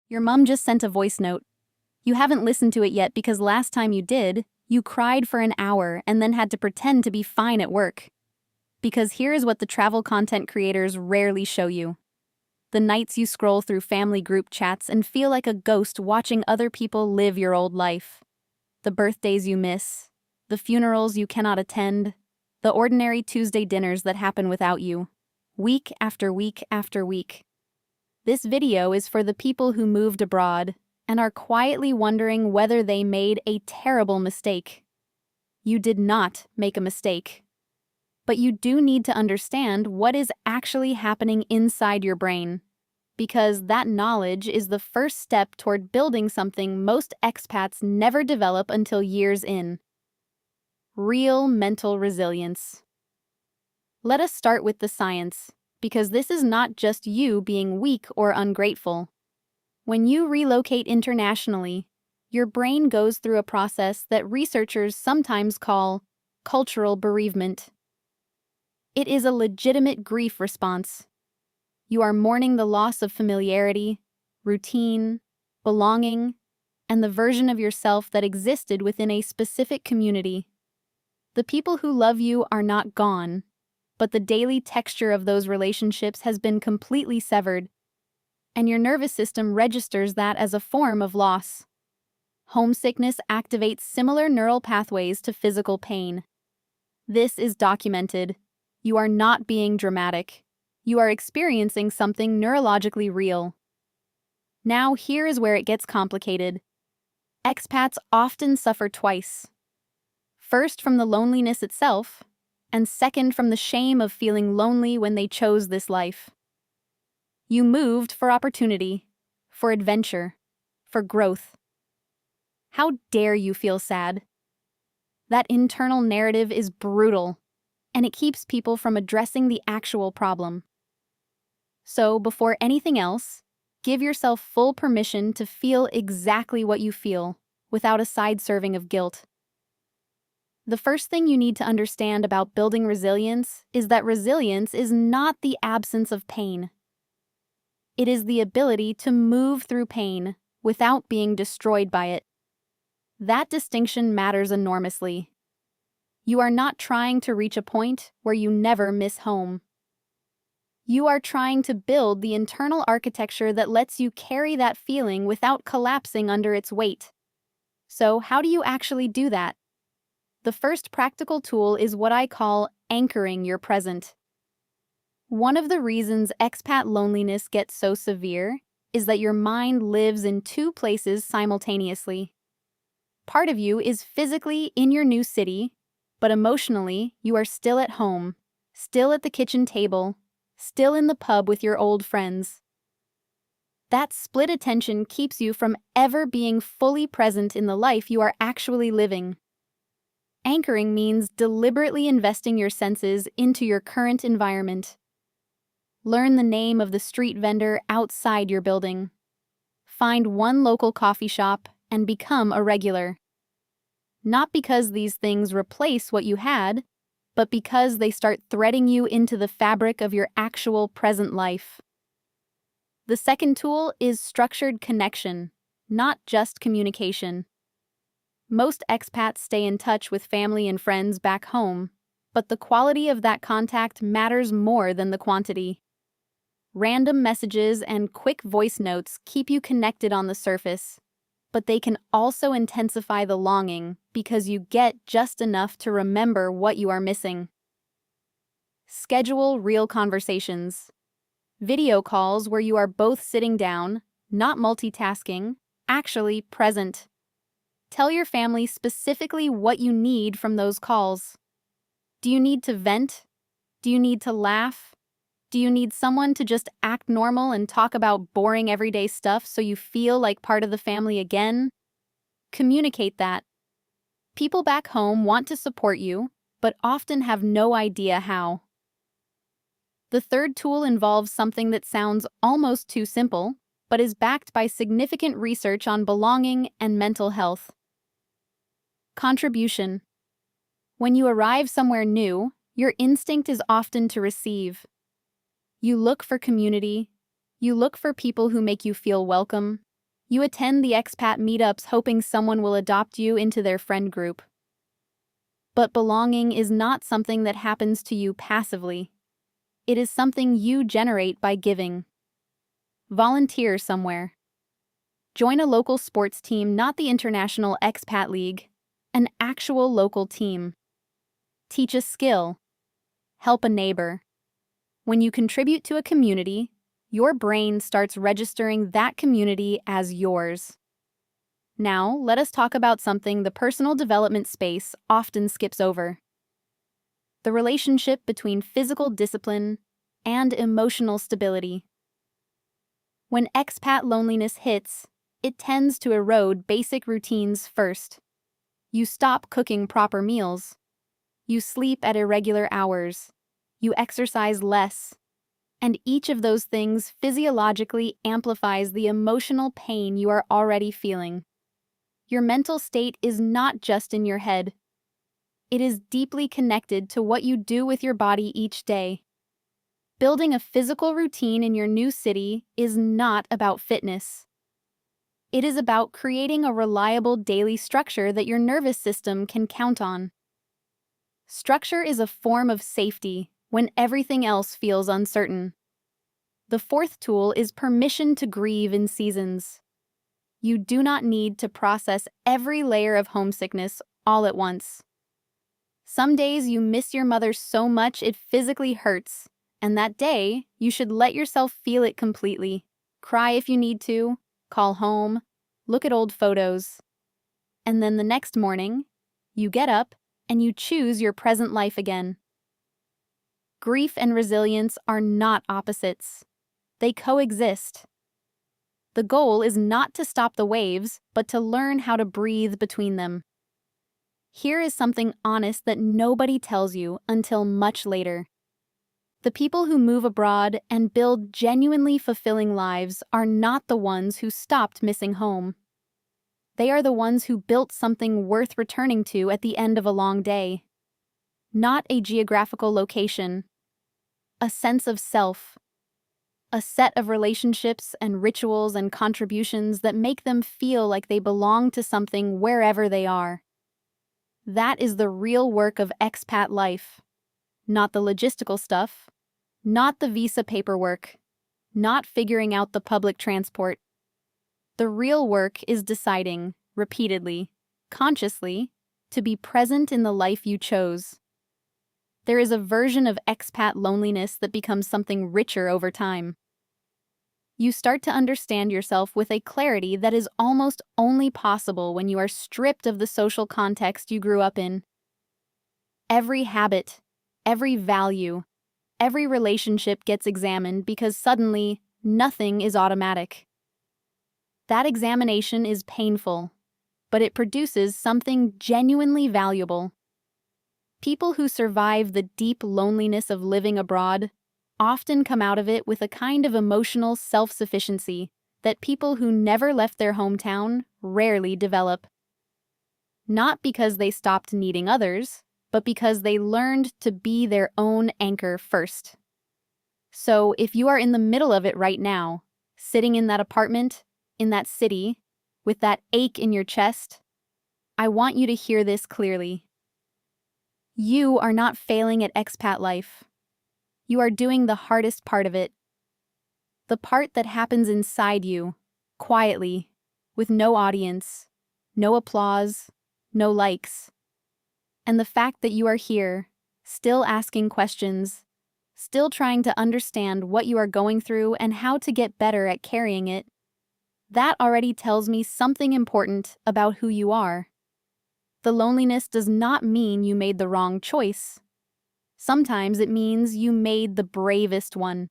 Your mom just sent a voice note. You haven't listened to it yet because last time you did, you cried for an hour and then had to pretend to be fine at work. Because here is what the travel content creators rarely show you. The nights you scroll through family group chats and feel like a ghost watching other people live your old life. The birthdays you miss, the funerals you cannot attend, the ordinary Tuesday dinners that happen without you, week after week after week. This video is for the people who moved abroad and are quietly wondering whether they made a terrible mistake. You did not make a mistake. But you do need to understand what is actually happening inside your brain, because that knowledge is the first step toward building something most expats never develop until years in. Real mental resilience. Let us start with the science, because this is not just you being weak or ungrateful. When you relocate internationally, your brain goes through a process that researchers sometimes call cultural bereavement. It is a legitimate grief response. You are mourning the loss of familiarity, routine, belonging, and the version of yourself that existed within a specific community. The people who love you are not gone, but the daily texture of those relationships has been completely severed, and your nervous system registers that as a form of loss. Homesickness activates similar neural pathways to physical pain. This is documented. You are not being dramatic. You are experiencing something neurologically real. Now, here is where it gets complicated. Expats often suffer twice. First, from the loneliness itself, and second, from the shame of feeling lonely when they chose this life. You moved for opportunity, for adventure, for growth. How dare you feel sad? That internal narrative is brutal, and it keeps people from addressing the actual problem. So, before anything else, give yourself full permission to feel exactly what you feel, without a side serving of guilt. The first thing you need to understand about building resilience is that resilience is not the absence of pain. It is the ability to move through pain without being destroyed by it. That distinction matters enormously. You are not trying to reach a point where you never miss home. You are trying to build the internal architecture that lets you carry that feeling without collapsing under its weight. So, how do you actually do that? The first practical tool is what I call anchoring your present. One of the reasons expat loneliness gets so severe is that your mind lives in two places simultaneously. Part of you is physically in your new city, but emotionally, you are still at home, still at the kitchen table, still in the pub with your old friends. That split attention keeps you from ever being fully present in the life you are actually living. Anchoring means deliberately investing your senses into your current environment. Learn the name of the street vendor outside your building. Find one local coffee shop and become a regular. Not because these things replace what you had, but because they start threading you into the fabric of your actual present life. The second tool is structured connection, not just communication. Most expats stay in touch with family and friends back home, but the quality of that contact matters more than the quantity. Random messages and quick voice notes keep you connected on the surface, but they can also intensify the longing because you get just enough to remember what you are missing. Schedule real conversations. Video calls where you are both sitting down, not multitasking, actually present. Tell your family specifically what you need from those calls. Do you need to vent? Do you need to laugh? Do you need someone to just act normal and talk about boring everyday stuff so you feel like part of the family again? Communicate that. People back home want to support you, but often have no idea how. The third tool involves something that sounds almost too simple, but is backed by significant research on belonging and mental health. Contribution. When you arrive somewhere new, your instinct is often to receive. You look for community. You look for people who make you feel welcome, You attend the expat meetups hoping someone will adopt you into their friend group. But belonging is not something that happens to you passively. It is something you generate by giving. Volunteer somewhere. Join a local sports team, not the International Expat League, an actual local team. Teach a skill. Help a neighbor. When you contribute to a community, your brain starts registering that community as yours. Now, let us talk about something the personal development space often skips over: the relationship between physical discipline and emotional stability. When expat loneliness hits, it tends to erode basic routines first. You stop cooking proper meals. You sleep at irregular hours. You exercise less. And each of those things physiologically amplifies the emotional pain you are already feeling. Your mental state is not just in your head. It is deeply connected to what you do with your body each day. Building a physical routine in your new city is not about fitness. It is about creating a reliable daily structure that your nervous system can count on. Structure is a form of safety when everything else feels uncertain. The fourth tool is permission to grieve in seasons. You do not need to process every layer of homesickness all at once. Some days you miss your mother so much it physically hurts, and that day you should let yourself feel it completely. Cry if you need to, call home, look at old photos. And then the next morning, you get up and you choose your present life again. Grief and resilience are not opposites. They coexist. The goal is not to stop the waves, but to learn how to breathe between them. Here is something honest that nobody tells you until much later. The people who move abroad and build genuinely fulfilling lives are not the ones who stopped missing home. They are the ones who built something worth returning to at the end of a long day. Not a geographical location, a sense of self, a set of relationships and rituals and contributions that make them feel like they belong to something wherever they are. That is the real work of expat life. Not the logistical stuff, not the visa paperwork, not figuring out the public transport. The real work is deciding, repeatedly, consciously, to be present in the life you chose. There is a version of expat loneliness that becomes something richer over time. You start to understand yourself with a clarity that is almost only possible when you are stripped of the social context you grew up in. Every habit, every value, every relationship gets examined because suddenly nothing is automatic. That examination is painful, but it produces something genuinely valuable. People who survive the deep loneliness of living abroad often come out of it with a kind of emotional self-sufficiency that people who never left their hometown rarely develop. Not because they stopped needing others, but because they learned to be their own anchor first. So if you are in the middle of it right now, sitting in that apartment, in that city, with that ache in your chest, I want you to hear this clearly. You are not failing at expat life. You are doing the hardest part of it. The part that happens inside you, quietly, with no audience, no applause, no likes. And the fact that you are here, still asking questions, still trying to understand what you are going through and how to get better at carrying it, that already tells me something important about who you are. The loneliness does not mean you made the wrong choice. Sometimes it means you made the bravest one.